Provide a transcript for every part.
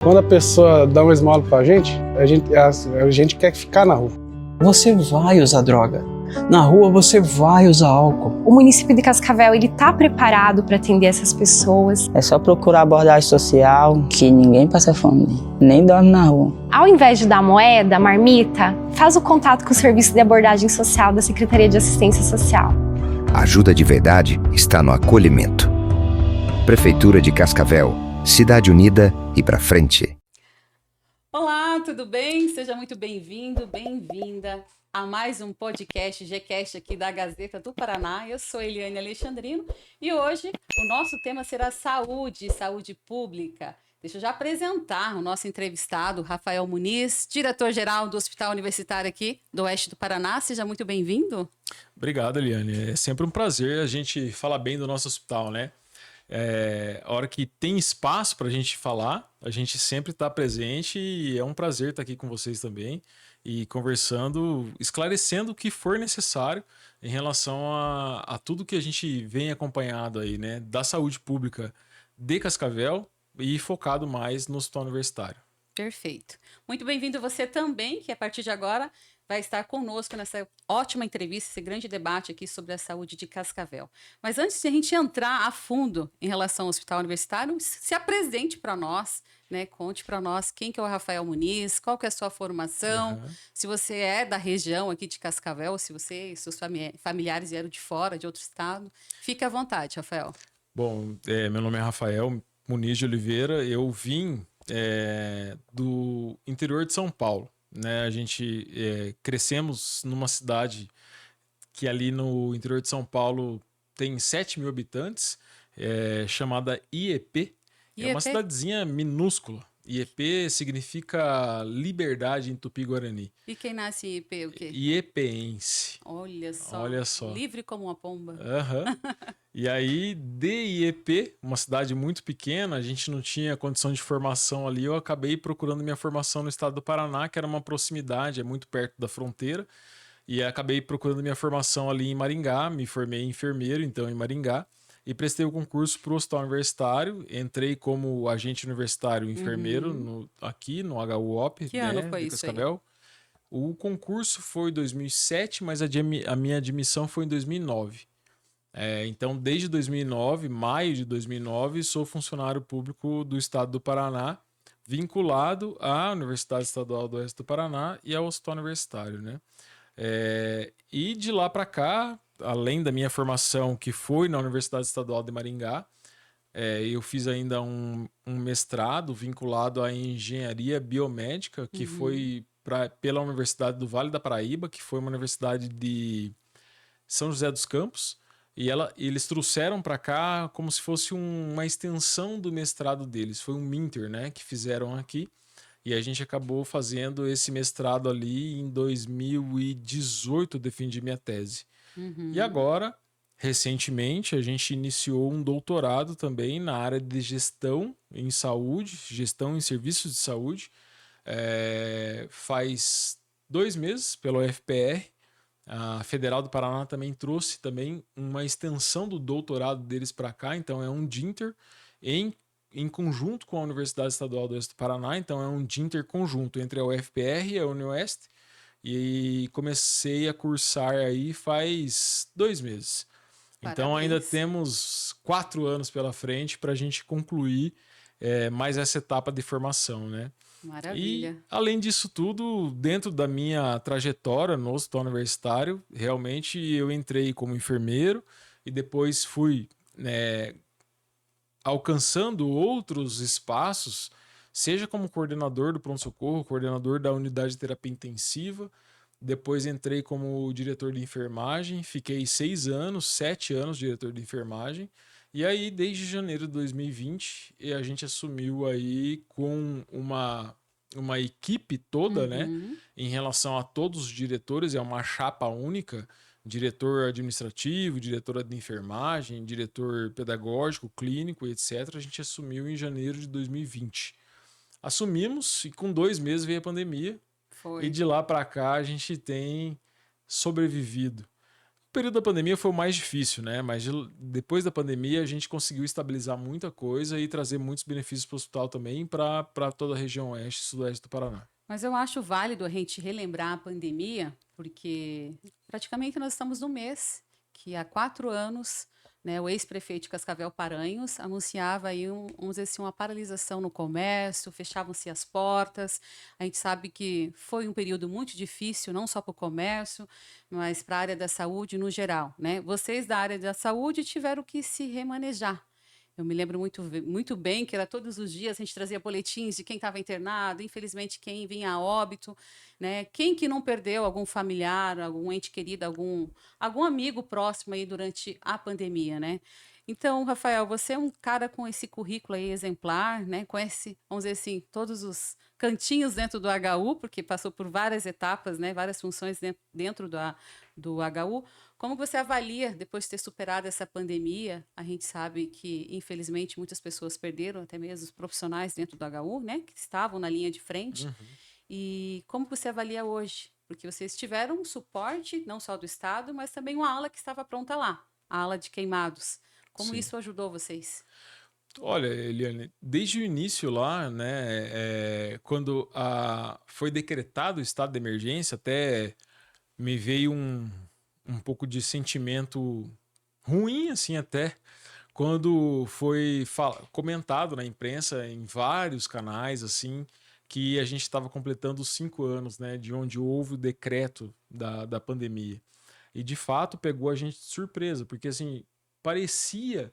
Quando a pessoa dá uma esmola pra gente, a gente quer ficar na rua. Você vai usar droga. Na rua você vai usar álcool. O município de Cascavel, ele está preparado para atender essas pessoas. É só procurar abordagem social, que ninguém passa fome, nem dorme na rua. Ao invés de dar moeda, marmita, faz o contato com o Serviço de Abordagem Social da Secretaria de Assistência Social. A ajuda de verdade está no acolhimento. Prefeitura de Cascavel, cidade unida e pra frente. Olá, tudo bem? Seja muito bem-vindo, bem-vinda a mais um podcast Gcast aqui da Gazeta do Paraná. Eu sou Eliane Alexandrino e hoje o nosso tema será saúde pública. Deixa eu já apresentar o nosso entrevistado, Rafael Muniz, diretor-geral do Hospital Universitário aqui do Oeste do Paraná. Seja muito bem-vindo. Obrigado, Eliane. É sempre um prazer a gente falar bem do nosso hospital, né? A hora que tem espaço para a gente falar, a gente sempre está presente e é um prazer estar aqui com vocês também e conversando, esclarecendo o que for necessário em relação a tudo que a gente vem acompanhado aí, né? Da saúde pública de Cascavel e focado mais no hospital universitário. Perfeito. Muito bem-vindo você também, que a partir de agora vai estar conosco nessa ótima entrevista, esse grande debate aqui sobre a saúde de Cascavel. Mas antes de a gente entrar a fundo em relação ao Hospital Universitário, se apresente para nós, né? Conte para nós quem que é o Rafael Muniz, qual que é a sua formação, se você é da região aqui de Cascavel, se você e seus familiares vieram de fora, de outro estado. Fique à vontade, Rafael. Bom, meu nome é Rafael Muniz de Oliveira, eu vim do interior de São Paulo. Né, a gente crescemos numa cidade que ali no interior de São Paulo tem 7 mil habitantes, chamada IEP. É uma cidadezinha minúscula. IEP significa liberdade em Tupi-Guarani. E quem nasce em IEP o quê? IEPense. Olha só. Livre como uma pomba. E aí, de IEP, uma cidade muito pequena, a gente não tinha condição de formação ali, eu acabei procurando minha formação no estado do Paraná, que era uma proximidade, é muito perto da fronteira, e acabei procurando minha formação ali em Maringá, me formei enfermeiro, então, em Maringá, e prestei o concurso para o hospital universitário, entrei como agente universitário enfermeiro aqui no HUOP, que ano foi de isso Cascavel. Aí? O concurso foi em 2007, mas a minha admissão foi em 2009. Então, desde 2009, maio de 2009, sou funcionário público do estado do Paraná, vinculado à Universidade Estadual do Oeste do Paraná e ao Hospital Universitário, né? E de lá para cá, além da minha formação que foi na Universidade Estadual de Maringá, eu fiz ainda um mestrado vinculado à engenharia biomédica, que foi pela Universidade do Vale da Paraíba, que foi uma universidade de São José dos Campos. E eles trouxeram para cá como se fosse uma extensão do mestrado deles. Foi um Minter, né, que fizeram aqui. E a gente acabou fazendo esse mestrado ali em 2018, eu defendi minha tese. E agora, recentemente, a gente iniciou um doutorado também na área de gestão em saúde, gestão em serviços de saúde. Faz 2 meses pela UFPR. A Federal do Paraná também trouxe também uma extensão do doutorado deles para cá, então é um DINTER em conjunto com a Universidade Estadual do Oeste do Paraná, então é um DINTER conjunto entre a UFPR e a UniOeste, e comecei a cursar aí faz 2 meses. Parabéns. Então ainda temos 4 anos pela frente para a gente concluir mais essa etapa de formação, né? Maravilha. E, além disso tudo, dentro da minha trajetória no hospital universitário, realmente eu entrei como enfermeiro e depois fui alcançando outros espaços, seja como coordenador do pronto-socorro, coordenador da unidade de terapia intensiva, depois entrei como diretor de enfermagem, fiquei 6 anos, 7 anos diretor de enfermagem, e aí desde janeiro de 2020 a gente assumiu aí com uma equipe toda, né, em relação a todos os diretores, é uma chapa única, diretor administrativo, diretora de enfermagem, diretor pedagógico, clínico, etc. A gente assumiu em janeiro de 2020. Assumimos e com 2 meses veio a pandemia. Foi. E de lá para cá a gente tem sobrevivido período da pandemia foi o mais difícil, né? Mas depois da pandemia a gente conseguiu estabilizar muita coisa e trazer muitos benefícios para o hospital também para toda a região oeste e sudoeste do Paraná. Mas eu acho válido a gente relembrar a pandemia, porque praticamente nós estamos no mês que há 4 anos, né, o ex-prefeito de Cascavel, Paranhos, anunciava aí vamos dizer assim, uma paralisação no comércio, fechavam-se as portas. A gente sabe que foi um período muito difícil, não só para o comércio, mas para a área da saúde no geral, né? Vocês da área da saúde tiveram que se remanejar. Eu me lembro muito bem que era todos os dias a gente trazia boletins de quem estava internado, infelizmente quem vinha a óbito, né? Quem que não perdeu algum familiar, algum ente querido, algum amigo próximo aí durante a pandemia, né? Então, Rafael, você é um cara com esse currículo aí exemplar, né? Conhece, vamos dizer assim, todos os cantinhos dentro do HU, porque passou por várias etapas, né? Várias funções dentro do HU. Como você avalia, depois de ter superado essa pandemia, a gente sabe que, infelizmente, muitas pessoas perderam, até mesmo os profissionais dentro do HU, né? Que estavam na linha de frente. Uhum. E como você avalia hoje? Porque vocês tiveram um suporte, não só do Estado, mas também uma ala que estava pronta lá, a ala de queimados. Como Sim. isso ajudou vocês? Olha, Eliane, desde o início lá, né, quando foi decretado o estado de emergência, até me veio um pouco de sentimento ruim, assim, até, quando foi comentado na imprensa, em vários canais, assim, que a gente estava completando os 5 anos, né, de onde houve o decreto da pandemia. E, de fato, pegou a gente de surpresa, porque, assim, parecia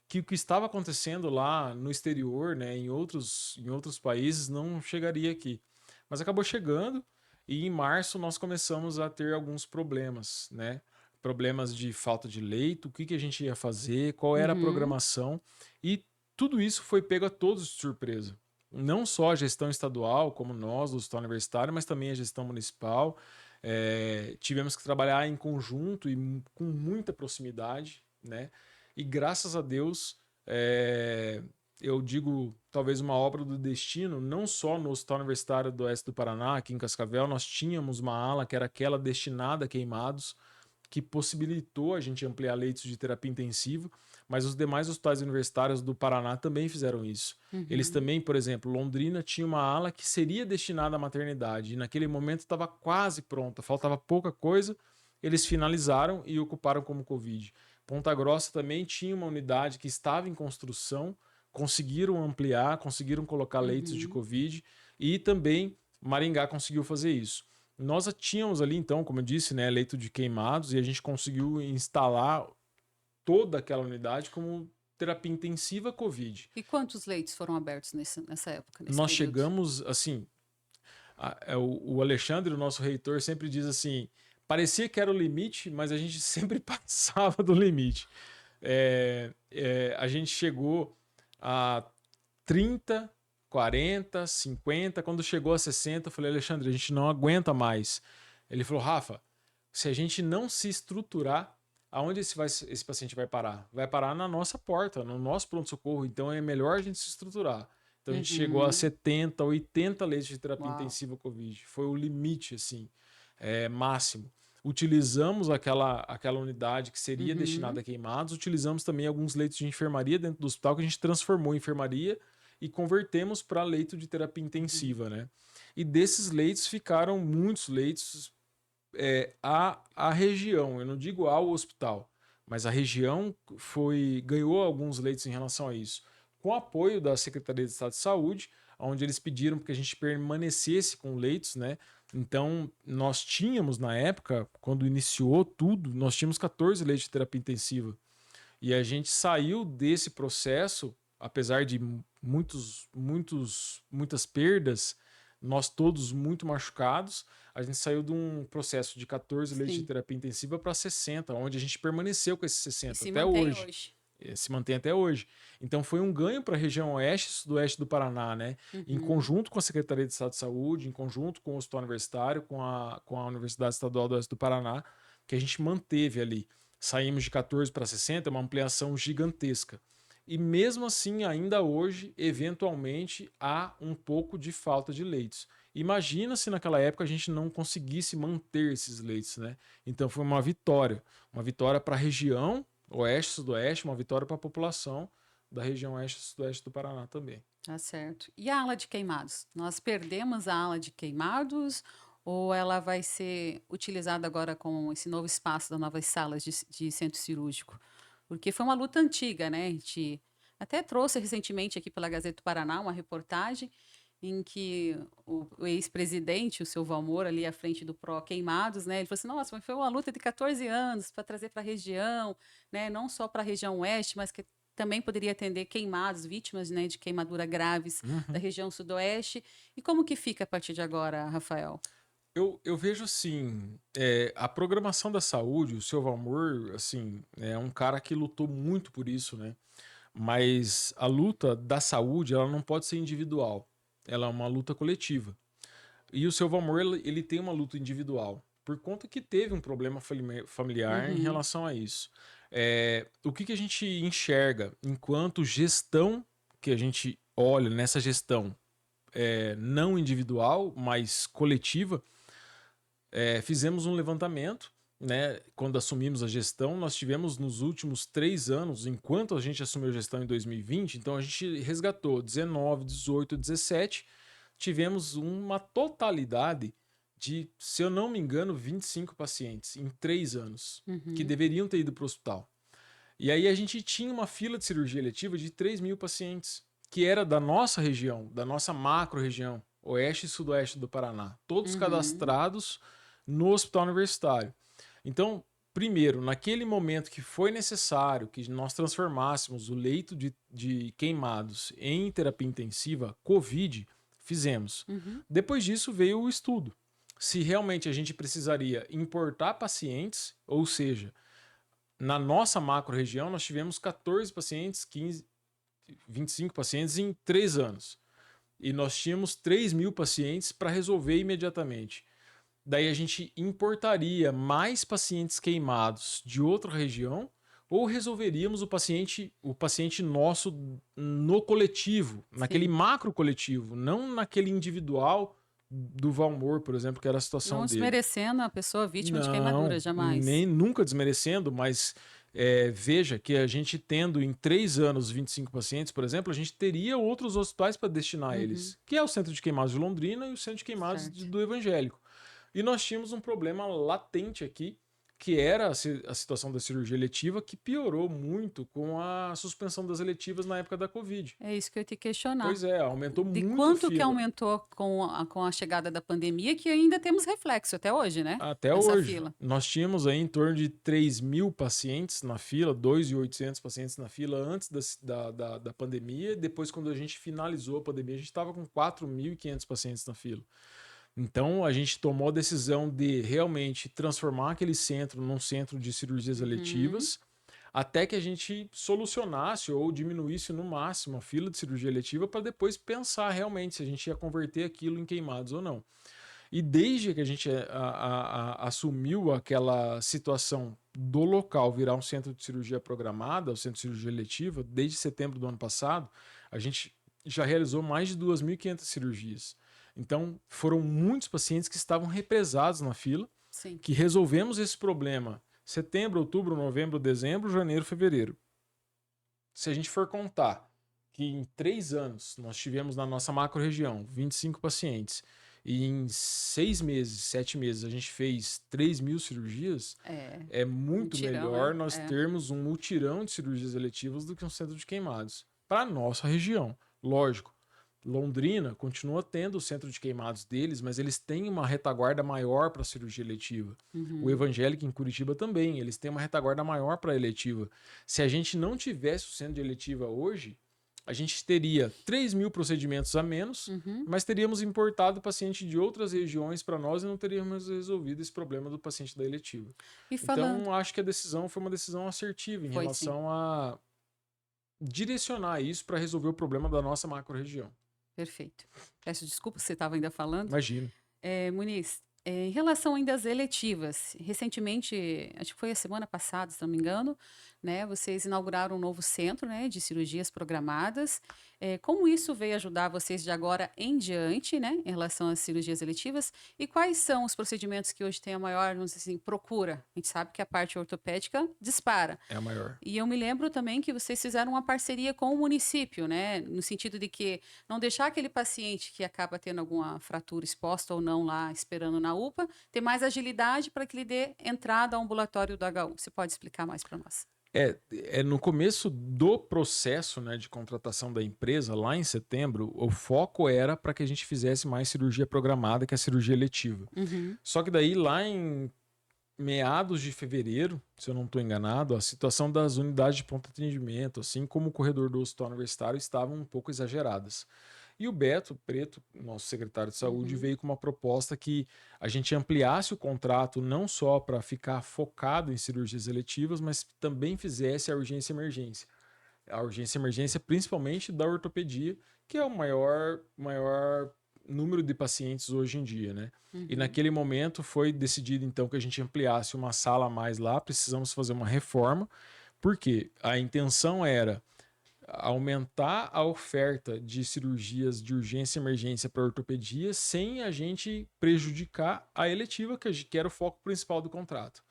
que o que estava acontecendo lá no exterior, né, em outros países, não chegaria aqui. Mas acabou chegando e em março nós começamos a ter alguns problemas, né? Problemas de falta de leito, o que a gente ia fazer, qual era a programação. E tudo isso foi pego a todos de surpresa. Não só a gestão estadual, como nós, do Hospital Universitário, mas também a gestão municipal. Tivemos que trabalhar em conjunto e com muita proximidade, né? E graças a Deus, eu digo, talvez uma obra do destino, não só no Hospital Universitário do Oeste do Paraná, aqui em Cascavel, nós tínhamos uma ala que era aquela destinada a queimados, que possibilitou a gente ampliar leitos de terapia intensiva, mas os demais hospitais universitários do Paraná também fizeram isso. Eles também, por exemplo, Londrina tinha uma ala que seria destinada à maternidade, e naquele momento estava quase pronta, faltava pouca coisa, eles finalizaram e ocuparam como Covid. Ponta Grossa também tinha uma unidade que estava em construção, conseguiram ampliar, conseguiram colocar leitos de Covid, e também Maringá conseguiu fazer isso. Nós tínhamos ali, então, como eu disse, né, leito de queimados, e a gente conseguiu instalar toda aquela unidade como terapia intensiva Covid. E quantos leitos foram abertos nessa época? Nós chegamos, assim, o Alexandre, o nosso reitor, sempre diz assim, parecia que era o limite, mas a gente sempre passava do limite. A gente chegou a 30, 40, 50. Quando chegou a 60, eu falei, Alexandre, a gente não aguenta mais. Ele falou, Rafa, se a gente não se estruturar, aonde esse paciente vai parar? Vai parar na nossa porta, no nosso pronto-socorro. Então é melhor a gente se estruturar. Então a gente chegou a 70, 80 leitos de terapia intensiva Covid. Foi o limite, assim, máximo. Utilizamos aquela unidade que seria destinada a queimados, utilizamos também alguns leitos de enfermaria dentro do hospital que a gente transformou em enfermaria e convertemos para leito de terapia intensiva, né? E desses leitos ficaram muitos leitos à região, eu não digo ao hospital, mas a região ganhou alguns leitos em relação a isso. Com apoio da Secretaria de Estado de Saúde, onde eles pediram que a gente permanecesse com leitos, né? Então, nós tínhamos, na época, quando iniciou tudo, nós tínhamos 14 leitos de terapia intensiva. E a gente saiu desse processo, apesar de muitas perdas, nós todos muito machucados, a gente saiu de um processo de 14 leitos de terapia intensiva para 60, onde a gente permaneceu com esses 60 até hoje. Se mantém até hoje. Então foi um ganho para a região oeste e sudoeste do Paraná, né? Em conjunto com a Secretaria de Estado de Saúde, em conjunto com o Hospital Universitário, com a Universidade Estadual do Oeste do Paraná, que a gente manteve ali. Saímos de 14 para 60, uma ampliação gigantesca. e mesmo assim, ainda hoje, eventualmente, há um pouco de falta de leitos. Imagina se naquela época a gente não conseguisse manter esses leitos, né? Então foi uma vitória para a região oeste, sudoeste, uma vitória para a população da região oeste e sudoeste do Paraná também. Tá certo. E a ala de queimados? Nós perdemos a ala de queimados ou ela vai ser utilizada agora com esse novo espaço das novas salas de centro cirúrgico? Porque foi uma luta antiga, né? A gente até trouxe recentemente aqui pela Gazeta do Paraná uma reportagem em que o ex-presidente, o seu Valmor, ali à frente do PRO Queimados, né? Ele falou assim, nossa, mas foi uma luta de 14 anos para trazer para a região, né? Não só para a região oeste, mas que também poderia atender queimados, vítimas, né, de queimadura graves da região sudoeste. E como que fica a partir de agora, Rafael? Eu vejo assim, a programação da saúde, o seu Valmor, assim, é um cara que lutou muito por isso, né? Mas a luta da saúde, ela não pode ser individual. Ela é uma luta coletiva. E o seu Valmor, ele tem uma luta individual, por conta que teve um problema familiar em relação a isso. O que a gente enxerga enquanto gestão, que a gente olha nessa gestão não individual, mas coletiva, fizemos um levantamento, né? Quando assumimos a gestão, nós tivemos nos últimos 3 anos, enquanto a gente assumiu a gestão em 2020, então a gente resgatou 19, 18, 17, tivemos uma totalidade de, se eu não me engano, 25 pacientes em 3 anos, que deveriam ter ido para o hospital. E aí a gente tinha uma fila de cirurgia eletiva de 3.000 pacientes, que era da nossa região, da nossa macro-região, oeste e sudoeste do Paraná, todos cadastrados no hospital universitário. Então, primeiro, naquele momento que foi necessário que nós transformássemos o leito de queimados em terapia intensiva, COVID, fizemos. Depois disso veio o estudo. Se realmente a gente precisaria importar pacientes, ou seja, na nossa macro-região nós tivemos 14 pacientes, 15, 25 pacientes em 3 anos. E nós tínhamos 3.000 pacientes para resolver imediatamente. Daí a gente importaria mais pacientes queimados de outra região ou resolveríamos o paciente nosso no coletivo, naquele macro coletivo, não naquele individual do Valmor, por exemplo, que era a situação não dele. Não desmerecendo a pessoa vítima de queimadura, jamais. Nunca desmerecendo, mas veja que a gente tendo em 3 anos 25 pacientes, por exemplo, a gente teria outros hospitais para destinar eles, que é o Centro de Queimados de Londrina e o Centro de Queimados do Evangélico. E nós tínhamos um problema latente aqui, que era a situação da cirurgia eletiva, que piorou muito com a suspensão das eletivas na época da Covid. É isso que eu ia te questionar. Pois é, aumentou muito. De quanto que aumentou com a chegada da pandemia, que ainda temos reflexo até hoje, né? Até hoje. Fila. Nós tínhamos aí em torno de 3.000 pacientes na fila, 2.800 pacientes na fila antes da pandemia. Depois, quando a gente finalizou a pandemia, a gente estava com 4.500 pacientes na fila. Então, a gente tomou a decisão de realmente transformar aquele centro num centro de cirurgias eletivas, até que a gente solucionasse ou diminuísse no máximo a fila de cirurgia eletiva para depois pensar realmente se a gente ia converter aquilo em queimados ou não. E desde que a gente assumiu aquela situação do local virar um centro de cirurgia programada, o centro de cirurgia eletiva, desde setembro do ano passado, a gente já realizou mais de 2.500 cirurgias. Então, foram muitos pacientes que estavam represados na fila, que resolvemos esse problema setembro, outubro, novembro, dezembro, janeiro, fevereiro. Se a gente for contar que em 3 anos nós tivemos na nossa macro-região 25 pacientes e em 6 meses, 7 meses a gente fez 3.000 cirurgias, é muito melhor nós termos um mutirão de cirurgias eletivas do que um centro de queimados. Para a nossa região, lógico. Londrina continua tendo o centro de queimados deles, mas eles têm uma retaguarda maior para a cirurgia eletiva. O Evangélico em Curitiba também, eles têm uma retaguarda maior para a eletiva. Se a gente não tivesse o centro de eletiva hoje, a gente teria 3.000 procedimentos a menos, mas teríamos importado paciente de outras regiões para nós e não teríamos resolvido esse problema do paciente da eletiva. Então, acho que a decisão foi uma decisão assertiva em relação a direcionar isso para resolver o problema da nossa macro-região. Perfeito. Peço desculpa, você estava ainda falando. Imagino. Muniz, Em relação ainda às eletivas, recentemente, acho que foi a semana passada, se não me engano, né, vocês inauguraram um novo centro, né, de cirurgias programadas. Como isso veio ajudar vocês de agora em diante, né, em relação às cirurgias eletivas? E quais são os procedimentos que hoje têm a maior, vamos dizer assim, procura? A gente sabe que a parte ortopédica dispara. É a maior. E eu me lembro também que vocês fizeram uma parceria com o município, né? No sentido de que não deixar aquele paciente que acaba tendo alguma fratura exposta ou não lá esperando na UPA, ter mais agilidade para que ele dê entrada ao ambulatório do HU. Você pode explicar mais para nós? No começo do processo, né, de contratação da empresa, lá em setembro, o foco era para que a gente fizesse mais cirurgia programada, que é a cirurgia eletiva. Só que daí, lá em meados de fevereiro, se eu não estou enganado, a situação das unidades de pronto atendimento, assim como o corredor do hospital universitário, estavam um pouco exageradas. E o Beto Preto, nosso secretário de saúde, veio com uma proposta que a gente ampliasse o contrato não só para ficar focado em cirurgias eletivas, mas também fizesse a urgência e emergência. A urgência e emergência principalmente da ortopedia, que é o maior número de pacientes hoje em dia, né? E naquele momento foi decidido então que a gente ampliasse uma sala a mais lá, precisamos fazer uma reforma, porque a intenção era aumentar a oferta de cirurgias de urgência e emergência para ortopedia sem a gente prejudicar a eletiva, que era o foco principal do contrato.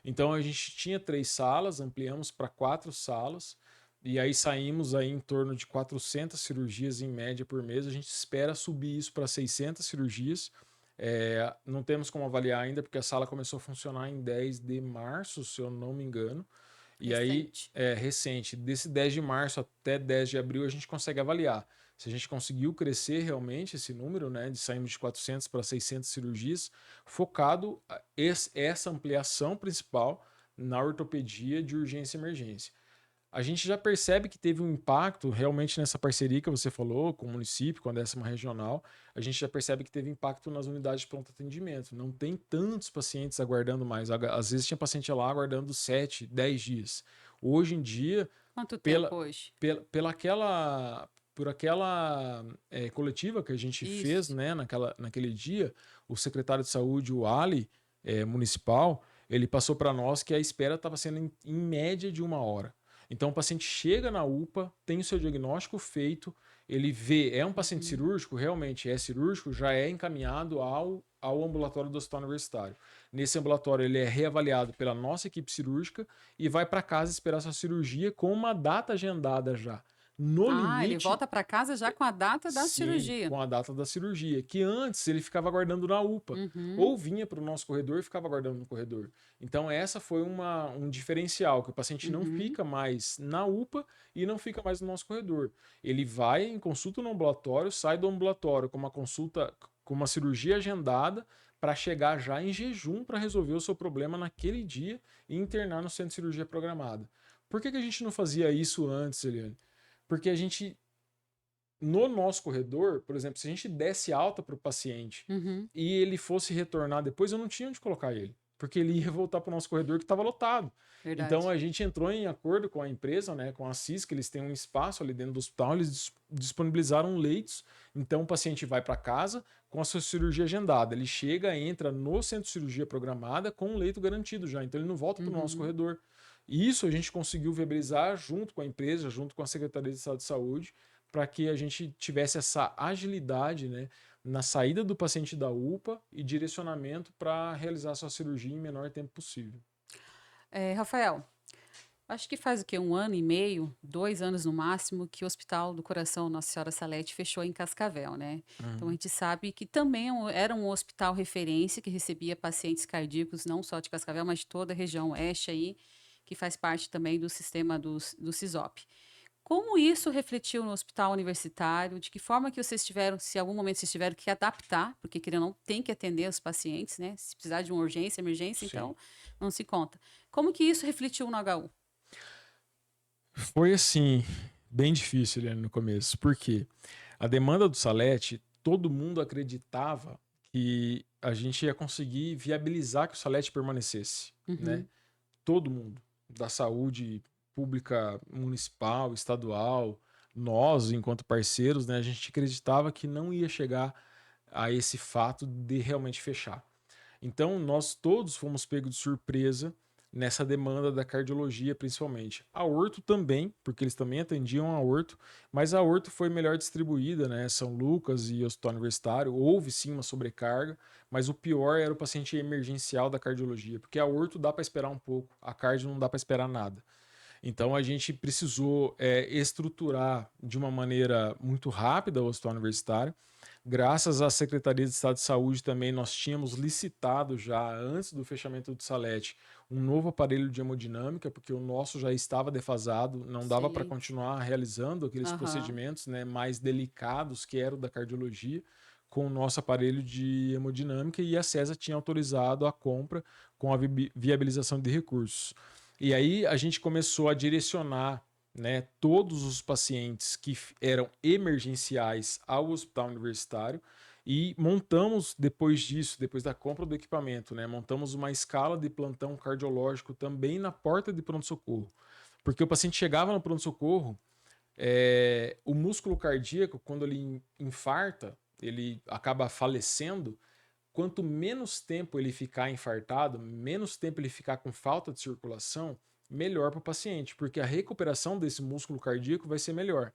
Então a gente tinha 3 salas, ampliamos para 4 salas, e aí saímos aí em torno de 400 cirurgias em média por mês. A gente espera subir isso para 600 cirurgias. Não temos como avaliar ainda, porque a sala começou a funcionar em 10 de março, se eu não me engano. E Recente. aí, recente, desse 10 de março até 10 de abril, a gente consegue avaliar se a gente conseguiu crescer realmente esse número, né, de sairmos de 400 para 600 cirurgias, focado essa ampliação principal na ortopedia de urgência e emergência. A gente já percebe que teve um impacto realmente nessa parceria que você falou com o município, com a 10ª regional. A gente já percebe que teve impacto nas unidades de pronto atendimento. Não tem tantos pacientes aguardando mais. Às vezes tinha paciente lá aguardando 7, 10 dias. Hoje em dia, Quanto tempo hoje? por aquela coletiva que a gente fez, né, naquele dia, o secretário de saúde, o Ali, municipal, ele passou para nós que a espera estava sendo em média de 1 hora. Então o paciente chega na UPA, tem o seu diagnóstico feito, ele vê, é um paciente cirúrgico, realmente é cirúrgico, já é encaminhado ao ambulatório do hospital universitário. Nesse ambulatório ele é reavaliado pela nossa equipe cirúrgica e vai para casa esperar sua cirurgia com uma data agendada já. No limite, ele volta para casa já com a data da cirurgia. Com a data da cirurgia, que antes ele ficava aguardando na UPA, ou vinha para o nosso corredor e ficava aguardando no corredor. Então essa foi um diferencial, que o paciente não fica mais na UPA e não fica mais no nosso corredor. Ele vai em consulta no ambulatório, sai do ambulatório com uma consulta, com uma cirurgia agendada, para chegar já em jejum para resolver o seu problema naquele dia e internar no centro de cirurgia programada. Por que a gente não fazia isso antes, Eliane? Porque a gente, no nosso corredor, por exemplo, se a gente desse alta para o paciente e ele fosse retornar depois, eu não tinha onde colocar ele, porque ele ia voltar para o nosso corredor que estava lotado. Verdade. Então a gente entrou em acordo com a empresa, né, com a CIS, que eles têm um espaço ali dentro do hospital, eles disponibilizaram leitos, então o paciente vai para casa com a sua cirurgia agendada, ele chega, entra no centro de cirurgia programada com um leito garantido já, então ele não volta para o nosso corredor. Isso a gente conseguiu viabilizar junto com a empresa, junto com a Secretaria de Estado de Saúde, para que a gente tivesse essa agilidade, né, na saída do paciente da UPA e direcionamento para realizar sua cirurgia em menor tempo possível. Rafael, acho que faz o quê? 1 ano e meio, 2 anos no máximo, que o Hospital do Coração Nossa Senhora Salete fechou em Cascavel, né? Então a gente sabe que também era um hospital referência que recebia pacientes cardíacos, não só de Cascavel, mas de toda a região oeste aí, que faz parte também do sistema do CISOP. Como isso refletiu no hospital universitário? De que forma que vocês tiveram, se em algum momento vocês tiveram que adaptar, porque querendo ou não, tem que atender os pacientes, né? Se precisar de uma urgência, emergência, Sim. então não se conta. Como que isso refletiu no HU? Foi assim, bem difícil, Eliane, no começo, porque a demanda do Salete, todo mundo acreditava que a gente ia conseguir viabilizar que o Salete permanecesse, né? Todo mundo, da saúde pública municipal, estadual, nós, enquanto parceiros, né, a gente acreditava que não ia chegar a esse fato de realmente fechar. Então, nós todos fomos pegos de surpresa nessa demanda da cardiologia, principalmente. A orto também, porque eles também atendiam a orto, mas a orto foi melhor distribuída, né? São Lucas e Hospital Universitário, houve sim uma sobrecarga, mas o pior era o paciente emergencial da cardiologia, porque a orto dá para esperar um pouco, a cardio não dá para esperar nada. Então a gente precisou estruturar de uma maneira muito rápida o Hospital Universitário. Graças à Secretaria de Estado de Saúde também nós tínhamos licitado já antes do fechamento do Salete um novo aparelho de hemodinâmica, porque o nosso já estava defasado, não dava para continuar realizando aqueles procedimentos, né, mais delicados que eram da cardiologia com o nosso aparelho de hemodinâmica, e a CESA tinha autorizado a compra com a viabilização de recursos. E aí a gente começou a direcionar, né, todos os pacientes que eram emergenciais ao hospital universitário, e montamos depois disso, depois da compra do equipamento, né, montamos uma escala de plantão cardiológico também na porta de pronto-socorro, porque o paciente chegava no pronto-socorro, o músculo cardíaco, quando ele infarta, ele acaba falecendo. Quanto menos tempo ele ficar infartado, menos tempo ele ficar com falta de circulação, melhor para o paciente, porque a recuperação desse músculo cardíaco vai ser melhor.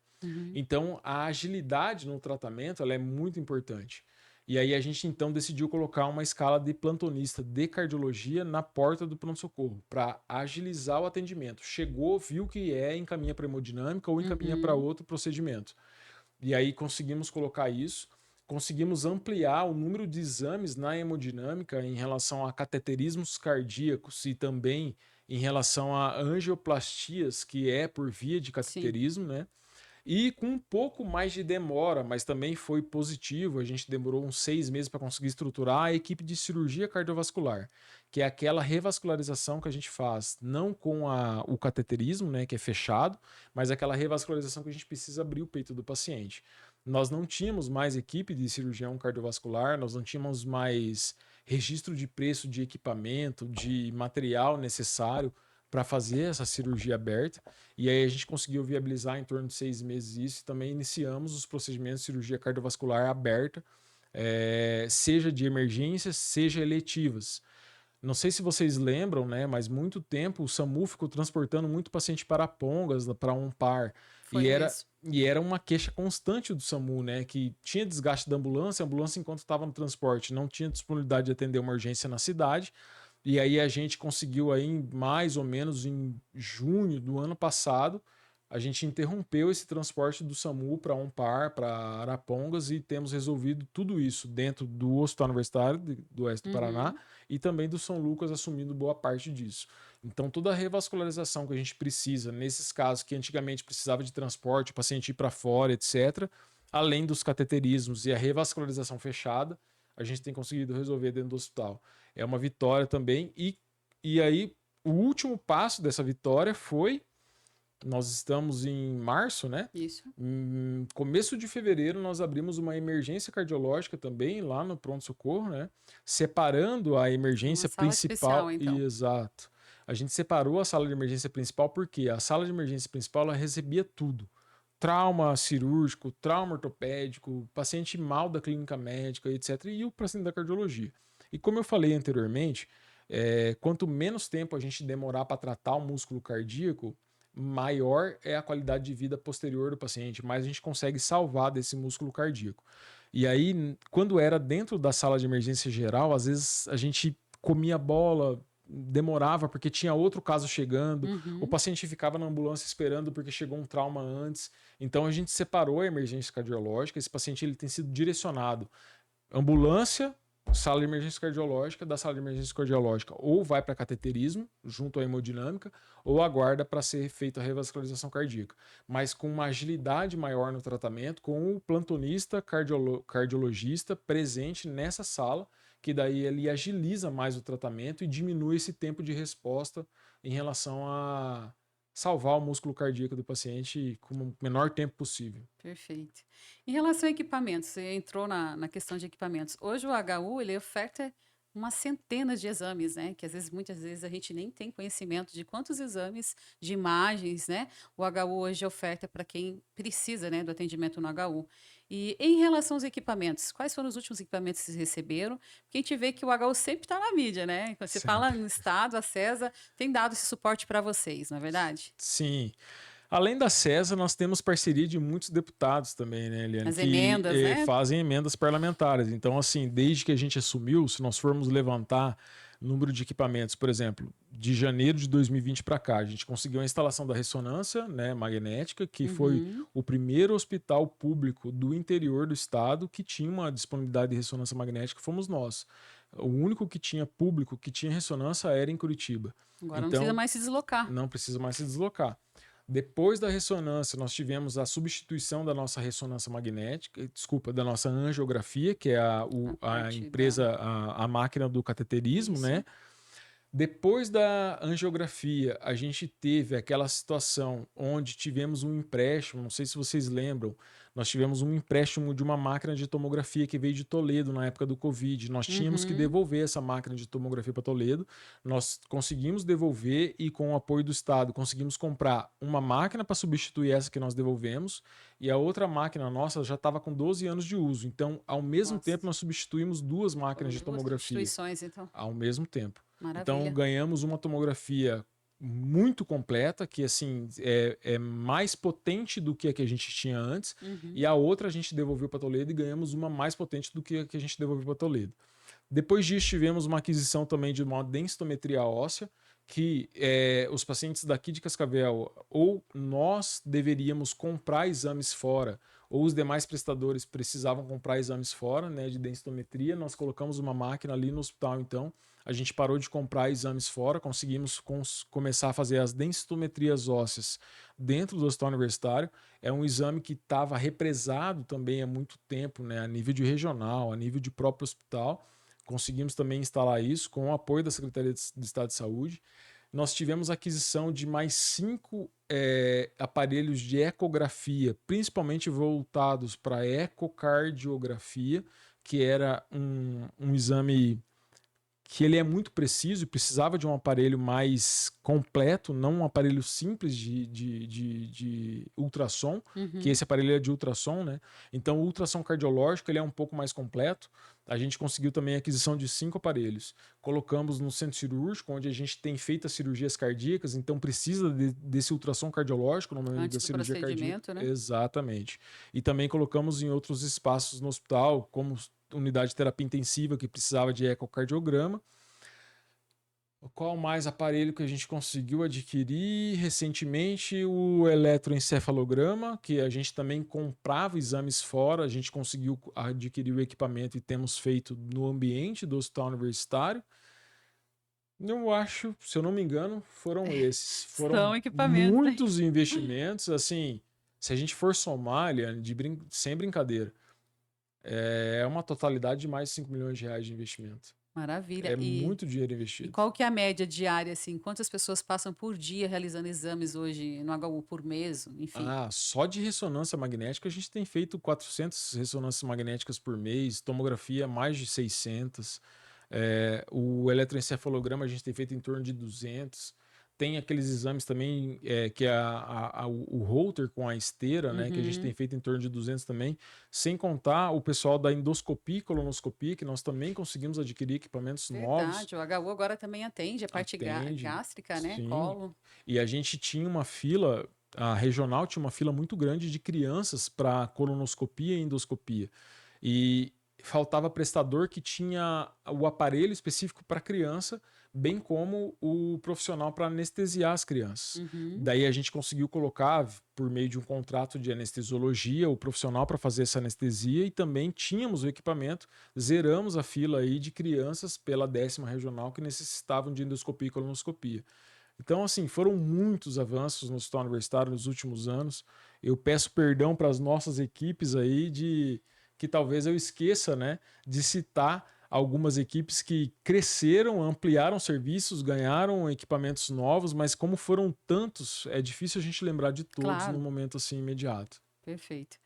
Então, a agilidade no tratamento ela é muito importante. E aí a gente então decidiu colocar uma escala de plantonista de cardiologia na porta do pronto-socorro, para agilizar o atendimento. Chegou, viu que encaminha para hemodinâmica ou encaminha para outro procedimento. E aí conseguimos colocar isso. Conseguimos ampliar o número de exames na hemodinâmica em relação a cateterismos cardíacos e também em relação a angioplastias, que é por via de cateterismo, né? E com um pouco mais de demora, mas também foi positivo. A gente demorou uns 6 meses para conseguir estruturar a equipe de cirurgia cardiovascular, que é aquela revascularização que a gente faz, não com o cateterismo, né, que é fechado, mas aquela revascularização que a gente precisa abrir o peito do paciente. Nós não tínhamos mais equipe de cirurgião cardiovascular, nós não tínhamos mais registro de preço de equipamento, de material necessário para fazer essa cirurgia aberta, e aí a gente conseguiu viabilizar em torno de 6 meses isso, e também iniciamos os procedimentos de cirurgia cardiovascular aberta, seja de emergência, seja eletivas. Não sei se vocês lembram, né, mas muito tempo o SAMU ficou transportando muito paciente para Arapongas, para Umpar, e era uma queixa constante do SAMU, né, que tinha desgaste da ambulância, a ambulância enquanto estava no transporte não tinha disponibilidade de atender uma urgência na cidade. E aí a gente conseguiu aí mais ou menos em junho do ano passado, a gente interrompeu esse transporte do SAMU para Umpar, para Arapongas, e temos resolvido tudo isso dentro do Hospital Universitário do Oeste do Paraná e também do São Lucas, assumindo boa parte disso. Então toda a revascularização que a gente precisa, nesses casos que antigamente precisava de transporte, o paciente ir para fora, etc., além dos cateterismos e a revascularização fechada, a gente tem conseguido resolver dentro do hospital. É uma vitória também. E aí, o último passo dessa vitória foi... Nós estamos em março, né? Isso. Começo de fevereiro, nós abrimos uma emergência cardiológica também, lá no pronto-socorro, né? Separando a emergência principal. Especial, então. Exato. A gente separou a sala de emergência principal porque a sala de emergência principal ela recebia tudo. Trauma cirúrgico, trauma ortopédico, paciente mal da clínica médica, etc. E o paciente da cardiologia. E como eu falei anteriormente, quanto menos tempo a gente demorar para tratar o músculo cardíaco, maior é a qualidade de vida posterior do paciente, mais a gente consegue salvar desse músculo cardíaco. E aí, quando era dentro da sala de emergência geral, às vezes a gente comia bola, demorava porque tinha outro caso chegando, o paciente ficava na ambulância esperando porque chegou um trauma antes. Então a gente separou a emergência cardiológica, esse paciente ele tem sido direcionado ambulância, sala de emergência cardiológica, da sala de emergência cardiológica ou vai para cateterismo junto à hemodinâmica ou aguarda para ser feita a revascularização cardíaca, mas com uma agilidade maior no tratamento, com o plantonista cardiologista presente nessa sala, que daí ele agiliza mais o tratamento e diminui esse tempo de resposta em relação a salvar o músculo cardíaco do paciente com o menor tempo possível. Perfeito. Em relação a equipamentos, você entrou na questão de equipamentos. Hoje o HU, ele oferta umas centenas de exames, né? Que muitas vezes a gente nem tem conhecimento de quantos exames de imagens, né? O HU hoje oferta para quem precisa, né, do atendimento no HU. E em relação aos equipamentos, quais foram os últimos equipamentos que vocês receberam? Porque a gente vê que o HU sempre está na mídia, né? Quando você fala no Estado, a CESA tem dado esse suporte para vocês, não é verdade? Sim. Além da CESA, nós temos parceria de muitos deputados também, né, Eliane? As emendas, né? Fazem emendas parlamentares. Então, assim, desde que a gente assumiu, se nós formos levantar número de equipamentos, por exemplo, de janeiro de 2020 para cá, a gente conseguiu a instalação da ressonância, né, magnética, que foi o primeiro hospital público do interior do estado que tinha uma disponibilidade de ressonância magnética, fomos nós. O único que tinha público, que tinha ressonância, era em Curitiba. Agora não precisa mais se deslocar. Não precisa mais se deslocar. Depois da ressonância, nós tivemos a substituição da nossa ressonância magnética, da nossa angiografia, que é a empresa, a máquina do cateterismo, Isso. né? Depois da angiografia, a gente teve aquela situação onde tivemos um empréstimo, não sei se vocês lembram, nós tivemos um empréstimo de uma máquina de tomografia que veio de Toledo na época do Covid. Nós tínhamos que devolver essa máquina de tomografia para Toledo, nós conseguimos devolver e com o apoio do Estado conseguimos comprar uma máquina para substituir essa que nós devolvemos e a outra máquina nossa já estava com 12 anos de uso. Então, ao mesmo tempo, nós substituímos duas máquinas de tomografia. Substituições, então. Ao mesmo tempo. Maravilha. Então ganhamos uma tomografia muito completa, que assim é mais potente do que a gente tinha antes, e a outra a gente devolveu para Toledo e ganhamos uma mais potente do que a que a gente devolveu para Toledo. Depois disso tivemos uma aquisição também de uma densitometria óssea, que os pacientes daqui de Cascavel ou nós deveríamos comprar exames fora, ou os demais prestadores precisavam comprar exames fora, né, de densitometria. Nós colocamos uma máquina ali no hospital, então a gente parou de comprar exames fora, conseguimos começar a fazer as densitometrias ósseas dentro do hospital universitário. É um exame que estava represado também há muito tempo, né, a nível de regional, a nível de próprio hospital. Conseguimos também instalar isso com o apoio da Secretaria de Estado de Saúde. Nós tivemos a aquisição de mais 5 aparelhos de ecografia, principalmente voltados para ecocardiografia, que era um exame que ele é muito preciso e precisava de um aparelho mais completo, não um aparelho simples de ultrassom, que esse aparelho é de ultrassom, né? Então o ultrassom cardiológico ele é um pouco mais completo. A gente conseguiu também a aquisição de 5 aparelhos. Colocamos no centro cirúrgico, onde a gente tem feito as cirurgias cardíacas, então precisa desse ultrassom cardiológico no momento da cirurgia cardíaca. Né? Exatamente. E também colocamos em outros espaços no hospital, como unidade de terapia intensiva que precisava de ecocardiograma. Qual mais aparelho que a gente conseguiu adquirir recentemente? O eletroencefalograma, que a gente também comprava exames fora, a gente conseguiu adquirir o equipamento e temos feito no ambiente do hospital universitário. Eu acho, se eu não me engano, foram esses. Foram equipamentos, muitos investimentos, assim, se a gente for somar, Eliane, sem brincadeira, é uma totalidade de mais de 5 milhões de reais de investimento. Maravilha. É muito dinheiro investido. E qual que é a média diária, assim? Quantas pessoas passam por dia realizando exames hoje no HU por mês, enfim? Só de ressonância magnética a gente tem feito 400 ressonâncias magnéticas por mês, tomografia mais de 600, o eletroencefalograma a gente tem feito em torno de 200. Tem aqueles exames também, que é o Holter com a esteira, né, que a gente tem feito em torno de 200 também, sem contar o pessoal da endoscopia e colonoscopia, que nós também conseguimos adquirir equipamentos novos. Verdade, o HU agora também atende a parte gástrica, né, sim. colo. E a gente tinha uma fila, a regional tinha uma fila muito grande de crianças para colonoscopia e endoscopia. E faltava prestador que tinha o aparelho específico para criança, bem como o profissional para anestesiar as crianças. Daí a gente conseguiu colocar, por meio de um contrato de anestesiologia, o profissional para fazer essa anestesia e também tínhamos o equipamento, zeramos a fila aí de crianças pela 10ª regional que necessitavam de endoscopia e colonoscopia. Então, assim, foram muitos avanços no hospital universitário nos últimos anos. Eu peço perdão para as nossas equipes aí que talvez eu esqueça, né, de citar algumas equipes que cresceram, ampliaram serviços, ganharam equipamentos novos, mas como foram tantos, é difícil a gente lembrar de todos no momento assim imediato. Perfeito.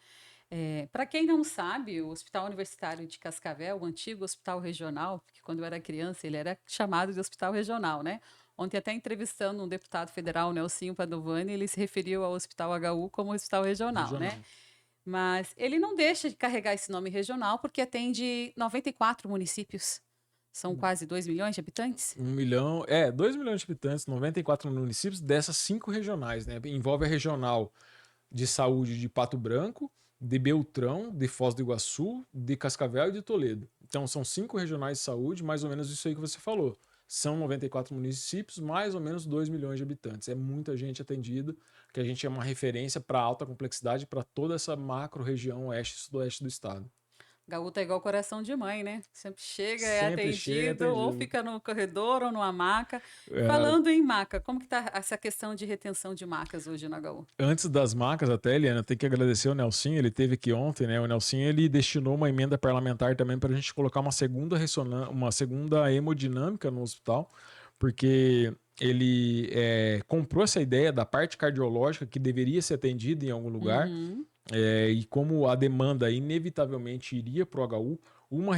Para quem não sabe, o Hospital Universitário de Cascavel, o antigo Hospital Regional, porque quando eu era criança ele era chamado de Hospital Regional, né? Ontem até entrevistando um deputado federal, Nelsinho Padovani, ele se referiu ao Hospital HU como Hospital Regional, né? Mas ele não deixa de carregar esse nome regional porque atende 94 municípios. São quase 2 milhões de habitantes? 2 milhões de habitantes, 94 municípios, dessas 5 regionais, né? Envolve a regional de saúde de Pato Branco, de Beltrão, de Foz do Iguaçu, de Cascavel e de Toledo. Então são 5 regionais de saúde, mais ou menos isso aí que você falou. São 94 municípios, mais ou menos 2 milhões de habitantes. É muita gente atendida, que a gente é uma referência para alta complexidade para toda essa macro região oeste e sudoeste do estado. Gaúta é igual coração de mãe, né? Sempre chega, Sempre chega, atendido. ou fica no corredor ou numa maca. Falando em maca, como que tá essa questão de retenção de macas hoje na Gaú? Antes das macas até, Eliana, tem que agradecer o Nelsinho, ele teve aqui ontem, né? O Nelsinho, ele destinou uma emenda parlamentar também para a gente colocar uma segunda hemodinâmica no hospital, porque ele comprou essa ideia da parte cardiológica que deveria ser atendida em algum lugar. E como a demanda inevitavelmente iria para o HU, uma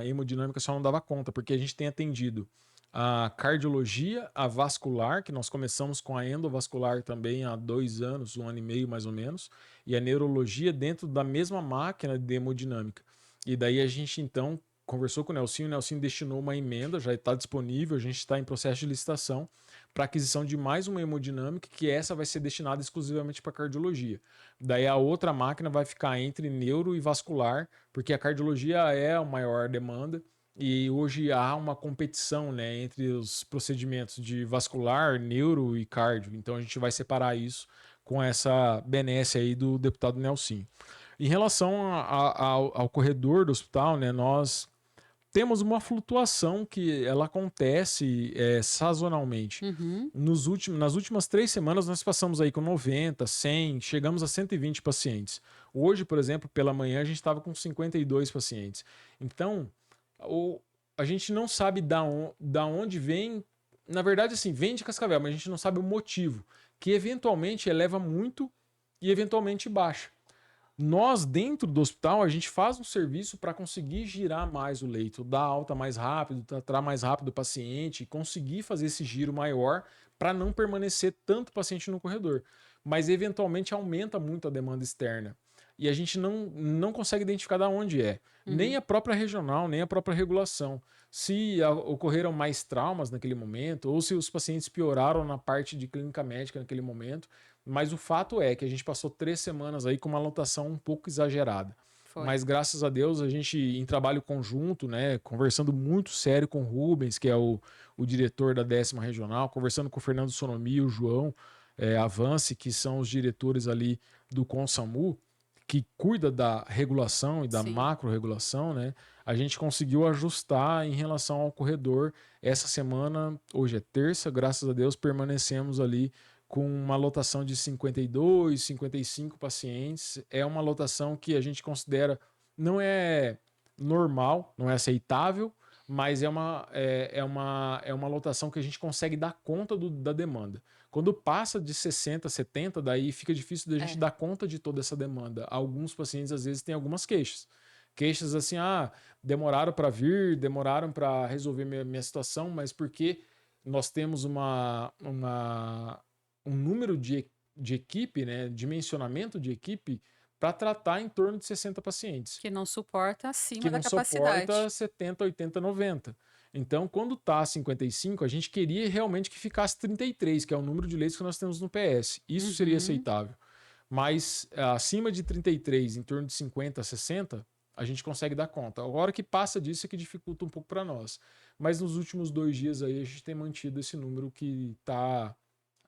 hemodinâmica só não dava conta, porque a gente tem atendido a cardiologia, a vascular, que nós começamos com a endovascular também há 2 anos, 1 ano e meio mais ou menos, e a neurologia dentro da mesma máquina de hemodinâmica. E daí a gente então conversou com o Nelsinho destinou uma emenda, já está disponível, a gente está em processo de licitação para aquisição de mais uma hemodinâmica, que essa vai ser destinada exclusivamente para cardiologia. Daí a outra máquina vai ficar entre neuro e vascular, porque a cardiologia é a maior demanda e hoje há uma competição, né, entre os procedimentos de vascular, neuro e cardio. Então a gente vai separar isso com essa benesse aí do deputado Nelsinho. Em relação ao corredor do hospital, né, nós temos uma flutuação que ela acontece sazonalmente. Nas últimas 3 semanas nós passamos aí com 90, 100, chegamos a 120 pacientes. Hoje, por exemplo, pela manhã a gente estava com 52 pacientes. Então, a gente não sabe da onde vem, na verdade assim, vem de Cascavel, mas a gente não sabe o motivo, que eventualmente eleva muito e eventualmente baixa. Nós, dentro do hospital, a gente faz um serviço para conseguir girar mais o leito, dar alta mais rápido, tratar mais rápido o paciente, conseguir fazer esse giro maior para não permanecer tanto paciente no corredor. Mas, eventualmente, aumenta muito a demanda externa. E a gente não consegue identificar de onde é. Nem a própria regional, nem a própria regulação. Se ocorreram mais traumas naquele momento, ou se os pacientes pioraram na parte de clínica médica naquele momento. Mas o fato é que a gente passou 3 semanas aí com uma lotação um pouco exagerada. Foi. Mas graças a Deus a gente, em trabalho conjunto, né, conversando muito sério com o Rubens, que é o diretor da 10ª Regional, conversando com o Fernando Sonomi e o João Avance, que são os diretores ali do CONSAMU, que cuida da regulação e da macro-regulação, né? A gente conseguiu ajustar em relação ao corredor. Essa semana, hoje é terça, graças a Deus, permanecemos ali com uma lotação de 52, 55 pacientes. É uma lotação que a gente considera não é normal, não é aceitável, mas é uma lotação que a gente consegue dar conta da demanda. Quando passa de 60, 70, daí fica difícil da gente dar conta de toda essa demanda. Alguns pacientes, às vezes, têm algumas queixas. Queixas assim, demoraram para vir, demoraram para resolver minha situação, mas porque nós temos um número de equipe, né, dimensionamento de equipe, para tratar em torno de 60 pacientes. Que não suporta acima que da não capacidade. Suporta 70, 80, 90. Então, quando está 55, a gente queria realmente que ficasse 33, que é o número de leitos que nós temos no PS. Isso seria aceitável. Mas acima de 33, em torno de 50, 60, a gente consegue dar conta. A hora que passa disso é que dificulta um pouco para nós. Mas nos últimos 2 dias aí a gente tem mantido esse número que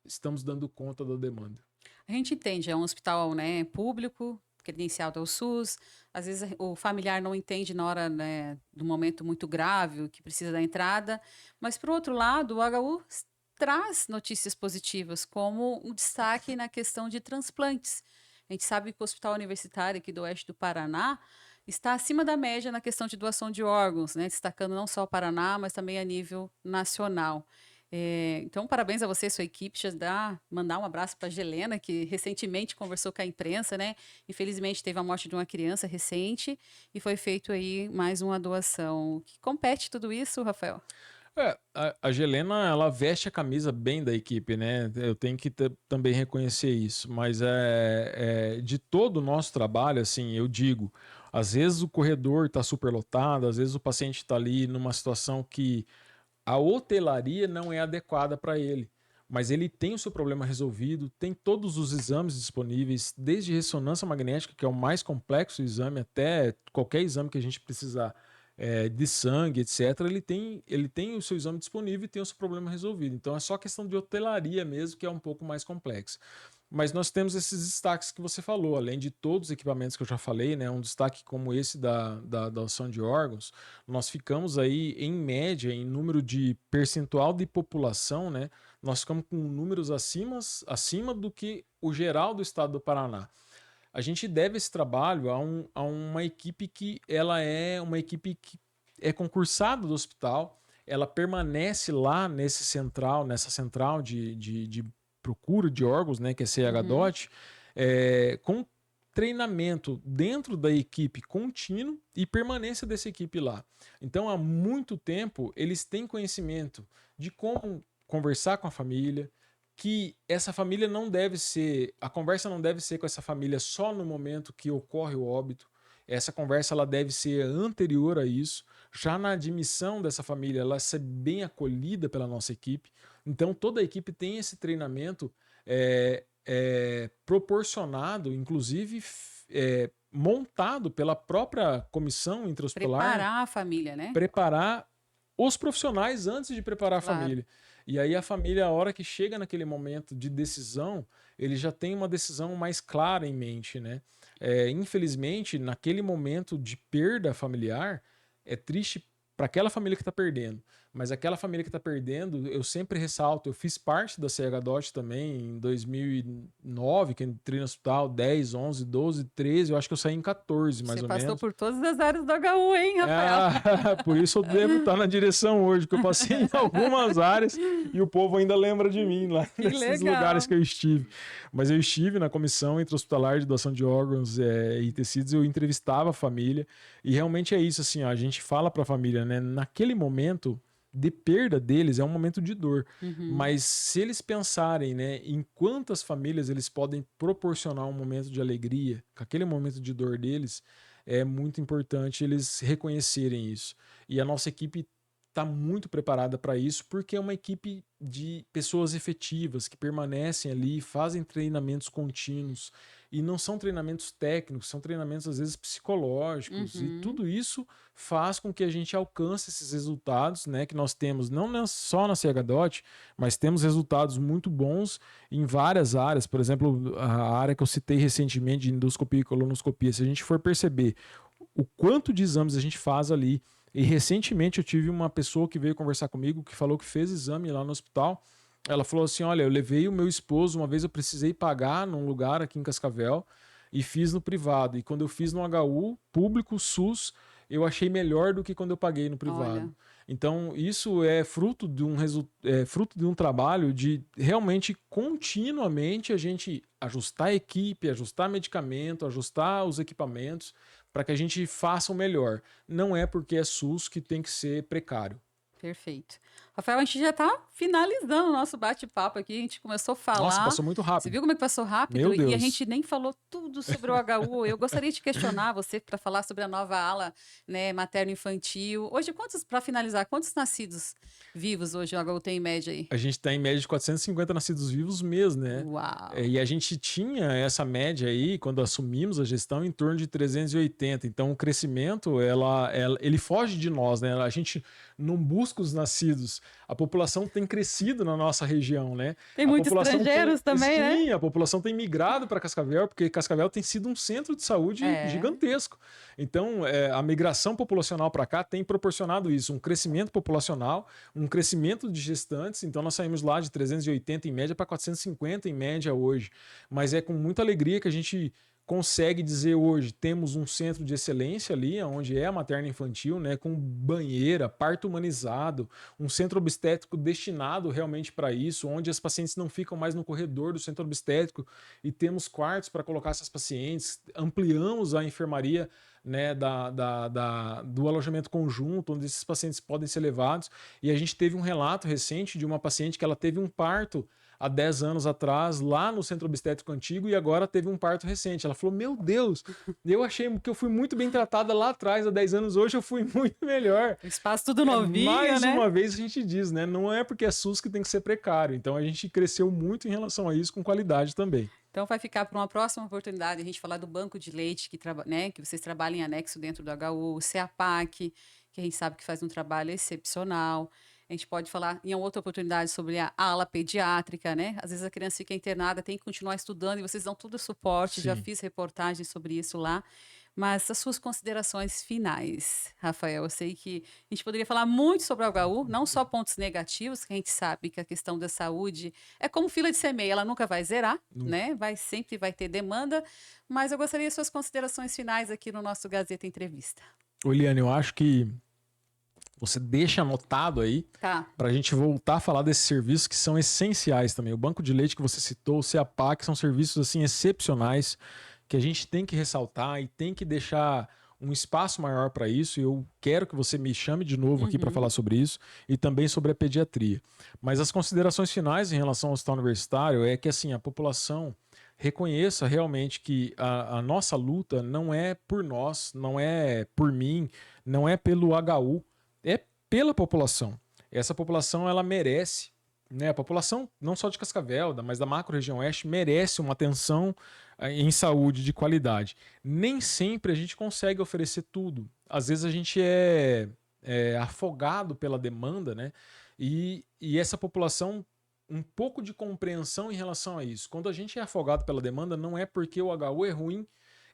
estamos dando conta da demanda. A gente entende, é um hospital, né, público, credenciado ao SUS, às vezes o familiar não entende na hora, né, do momento muito grave, que precisa da entrada, mas por outro lado, o HU traz notícias positivas, como um destaque na questão de transplantes. A gente sabe que o Hospital Universitário aqui do Oeste do Paraná está acima da média na questão de doação de órgãos, né, destacando não só o Paraná, mas também a nível nacional. Então, parabéns a você e sua equipe. Mandar um abraço para a Gelena, que recentemente conversou com a imprensa, né? Infelizmente, teve a morte de uma criança recente e foi feito aí mais uma doação. Que compete tudo isso, Rafael? A Gelena, ela veste a camisa bem da equipe, né? Eu tenho que também reconhecer isso. Mas de todo o nosso trabalho, assim, eu digo, às vezes o corredor está superlotado, às vezes o paciente está ali numa situação que a hotelaria não é adequada para ele. Mas ele tem o seu problema resolvido, tem todos os exames disponíveis, desde ressonância magnética, que é o mais complexo exame, até qualquer exame que a gente precisar de sangue, etc. Ele tem o seu exame disponível e tem o seu problema resolvido. Então é só questão de hotelaria mesmo, que é um pouco mais complexo. Mas nós temos esses destaques que você falou, além de todos os equipamentos que eu já falei, né? Um destaque como esse da doação de órgãos, nós ficamos aí, em média, em número de percentual de população, né? Nós ficamos com números acima do que o geral do estado do Paraná. A gente deve esse trabalho a uma equipe que ela é uma equipe que é concursada do hospital, ela permanece lá nessa central de procura de órgãos, né, que é CHDOT, com treinamento dentro da equipe contínuo e permanência dessa equipe lá. Então, há muito tempo, eles têm conhecimento de como conversar com a família, que essa família a conversa não deve ser com essa família só no momento que ocorre o óbito. Essa conversa ela deve ser anterior a isso, já na admissão dessa família, ela ser bem acolhida pela nossa equipe. Então toda a equipe tem esse treinamento proporcionado, inclusive montado pela própria comissão intra-hospitalar. Preparar a família, né? Preparar os profissionais antes de preparar a família. E aí a família, a hora que chega naquele momento de decisão, ele já tem uma decisão mais clara em mente, né? Infelizmente, naquele momento de perda familiar, é triste para aquela família que está perdendo. Mas aquela família que está perdendo, eu sempre ressalto, eu fiz parte da CHDOT também em 2009, que eu entrei no hospital, 10, 11, 12, 13, eu acho que eu saí em 14, mais ou menos. Você passou por todas as áreas do HU, hein, Rafael? Por isso eu devo estar na direção hoje, que eu passei em algumas áreas e o povo ainda lembra de mim lá nesses lugares que eu estive. Mas eu estive na comissão intra-hospitalar de doação de órgãos e tecidos, eu entrevistava a família e realmente é isso, assim, ó, a gente fala para a família, né, naquele momento de perda deles é um momento de dor, mas se eles pensarem, né, em quantas famílias eles podem proporcionar um momento de alegria, com aquele momento de dor deles, é muito importante eles reconhecerem isso. E a nossa equipe está muito preparada para isso, porque é uma equipe de pessoas efetivas que permanecem ali, fazem treinamentos contínuos e não são treinamentos técnicos, são treinamentos às vezes psicológicos e tudo isso faz com que a gente alcance esses resultados, né, que nós temos não só na CHDOT, mas temos resultados muito bons em várias áreas. Por exemplo, a área que eu citei recentemente de endoscopia e colonoscopia, se a gente for perceber o quanto de exames a gente faz ali. E recentemente eu tive uma pessoa que veio conversar comigo que falou que fez exame lá no hospital. Ela falou assim, olha, eu levei o meu esposo, uma vez eu precisei pagar num lugar aqui em Cascavel e fiz no privado. E quando eu fiz no HU, público, SUS, eu achei melhor do que quando eu paguei no privado. Olha. Então isso é fruto de um trabalho de realmente continuamente a gente ajustar a equipe, ajustar medicamento, ajustar os equipamentos para que a gente faça o melhor. Não é porque é SUS que tem que ser precário. Perfeito. Rafael, a gente já está finalizando o nosso bate-papo aqui. A gente começou a falar. Nossa, passou muito rápido. Você viu como é que passou rápido? Meu Deus. E a gente nem falou tudo sobre o HU. Eu gostaria de questionar você para falar sobre a nova ala, né, materno-infantil. Hoje, para finalizar, quantos nascidos vivos hoje o HU tem em média aí? A gente está em média de 450 nascidos vivos mês, né? Uau! E a gente tinha essa média aí, quando assumimos a gestão, em torno de 380. Então, o crescimento, ele foge de nós, né? A gente não busca os nascidos. A população tem crescido na nossa região, né? Tem muitos estrangeiros também, né? Sim, a população tem migrado para Cascavel, porque Cascavel tem sido um centro de saúde gigantesco. Então, a migração populacional para cá tem proporcionado isso, um crescimento populacional, um crescimento de gestantes. Então, nós saímos lá de 380 em média para 450 em média hoje. Mas é com muita alegria que a gente consegue dizer hoje, temos um centro de excelência ali, onde é a materna infantil, né, com banheira, parto humanizado, um centro obstétrico destinado realmente para isso, onde as pacientes não ficam mais no corredor do centro obstétrico e temos quartos para colocar essas pacientes, ampliamos a enfermaria, né, do alojamento conjunto, onde esses pacientes podem ser levados, e a gente teve um relato recente de uma paciente que ela teve um parto há 10 anos atrás, lá no centro obstétrico antigo, e agora teve um parto recente. Ela falou, meu Deus, eu achei que eu fui muito bem tratada lá atrás, há 10 anos, hoje eu fui muito melhor. O espaço tudo novinho, Mais né? uma vez a gente diz, né, não é porque é SUS que tem que ser precário, então a gente cresceu muito em relação a isso, com qualidade também. Então vai ficar para uma próxima oportunidade a gente falar do banco de leite que vocês trabalham em anexo dentro do HU, o CEAPAC, que a gente sabe que faz um trabalho excepcional. A gente pode falar em outra oportunidade sobre a ala pediátrica, né? Às vezes a criança fica internada, tem que continuar estudando e vocês dão todo o suporte. Sim. Já fiz reportagem sobre isso lá. Mas as suas considerações finais, Rafael, eu sei que a gente poderia falar muito sobre o HU, não só pontos negativos, que a gente sabe que a questão da saúde é como fila de semeia, ela nunca vai zerar, né? Sempre vai ter demanda, mas eu gostaria de suas considerações finais aqui no nosso Gazeta Entrevista. Eliane, eu acho que você deixa anotado aí Tá. para a gente voltar a falar desses serviços que são essenciais também. O banco de leite que você citou, o CEAPAC, são serviços assim excepcionais que a gente tem que ressaltar e tem que deixar um espaço maior para isso. E eu quero que você me chame de novo aqui para falar sobre isso e também sobre a pediatria. Mas as considerações finais em relação ao hospital universitário é que assim, a população reconheça realmente que a nossa luta não é por nós, não é por mim, não é pelo HU, é pela população. Essa população, ela merece, né? A população não só de Cascavel, mas da macro-região oeste, merece uma atenção em saúde de qualidade. Nem sempre a gente consegue oferecer tudo. Às vezes a gente é afogado pela demanda, né? E essa população, um pouco de compreensão em relação a isso. Quando a gente é afogado pela demanda, não é porque o HU é ruim,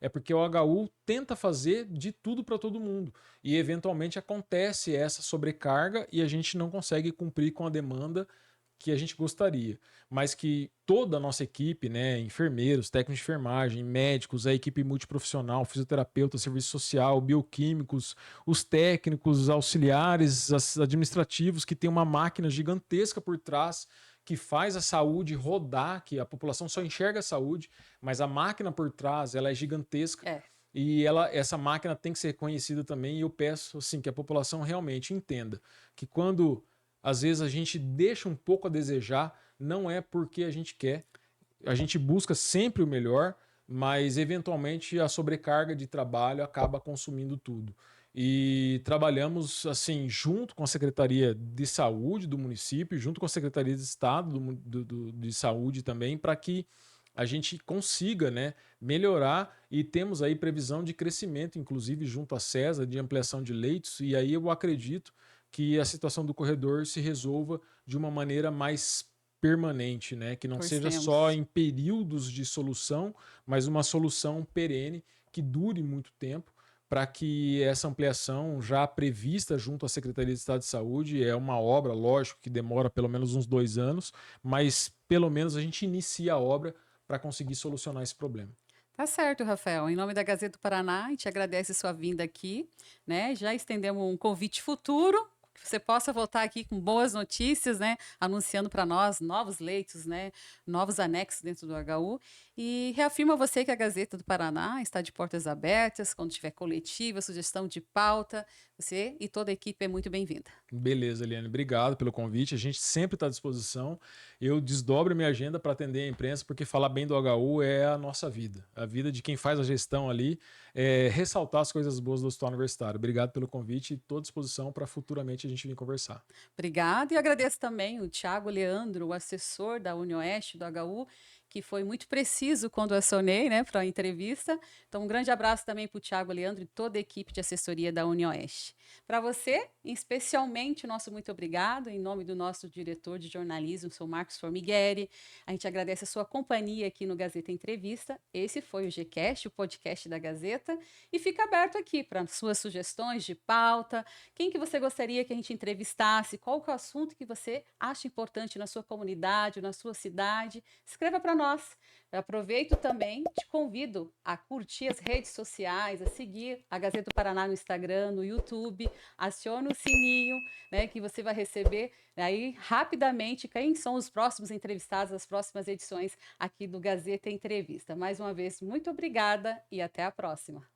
é porque o HU tenta fazer de tudo para todo mundo. E eventualmente acontece essa sobrecarga e a gente não consegue cumprir com a demanda que a gente gostaria. Mas que toda a nossa equipe, né, enfermeiros, técnicos de enfermagem, médicos, a equipe multiprofissional, fisioterapeuta, serviço social, bioquímicos, os técnicos, auxiliares, administrativos, que tem uma máquina gigantesca por trás que faz a saúde rodar, que a população só enxerga a saúde, mas a máquina por trás, ela é gigantesca. E essa máquina tem que ser reconhecida também, e eu peço assim, que a população realmente entenda que quando às vezes a gente deixa um pouco a desejar, não é porque a gente quer, a gente busca sempre o melhor, mas eventualmente a sobrecarga de trabalho acaba consumindo tudo. E trabalhamos assim junto com a Secretaria de Saúde do município, junto com a Secretaria de Estado de Saúde também, para que a gente consiga, né, melhorar, e temos aí previsão de crescimento, inclusive junto à CESA, de ampliação de leitos, e aí eu acredito que a situação do corredor se resolva de uma maneira mais permanente, né, que não seja só em períodos de solução, mas uma solução perene que dure muito tempo, para que essa ampliação já prevista junto à Secretaria de Estado de Saúde, é uma obra, lógico, que demora pelo menos uns 2 anos, mas pelo menos a gente inicia a obra para conseguir solucionar esse problema. Tá certo, Rafael. Em nome da Gazeta do Paraná, a gente agradece sua vinda aqui, né? Já estendemos um convite futuro, que você possa voltar aqui com boas notícias, né? Anunciando para nós novos leitos, né? Novos anexos dentro do HU. E reafirma você que a Gazeta do Paraná está de portas abertas, quando tiver coletiva, sugestão de pauta, você e toda a equipe é muito bem-vinda. Beleza, Eliane, obrigado pelo convite. A gente sempre está à disposição. Eu desdobro minha agenda para atender a imprensa, porque falar bem do HU é a nossa vida. A vida de quem faz a gestão ali, é ressaltar as coisas boas do Hospital Universitário. Obrigado pelo convite e estou à disposição para futuramente a gente vir conversar. Obrigada, e agradeço também o Thiago Leandro, o assessor da UniOeste do HU, que foi muito preciso quando acionei, né, para a entrevista. Então, um grande abraço também para o Thiago Leandro e toda a equipe de assessoria da UniOeste. Para você, especialmente, o nosso muito obrigado, em nome do nosso diretor de jornalismo, o seu Marcos Formigueri. A gente agradece a sua companhia aqui no Gazeta Entrevista. Esse foi o GCast, o podcast da Gazeta, e fica aberto aqui para suas sugestões de pauta, quem que você gostaria que a gente entrevistasse, qual que é o assunto que você acha importante na sua comunidade, na sua cidade. Escreva para nós. Eu aproveito também, te convido a curtir as redes sociais, a seguir a Gazeta do Paraná no Instagram, no YouTube, aciona o sininho, né, que você vai receber aí rapidamente quem são os próximos entrevistados, as próximas edições aqui do Gazeta Entrevista. Mais uma vez, muito obrigada e até a próxima.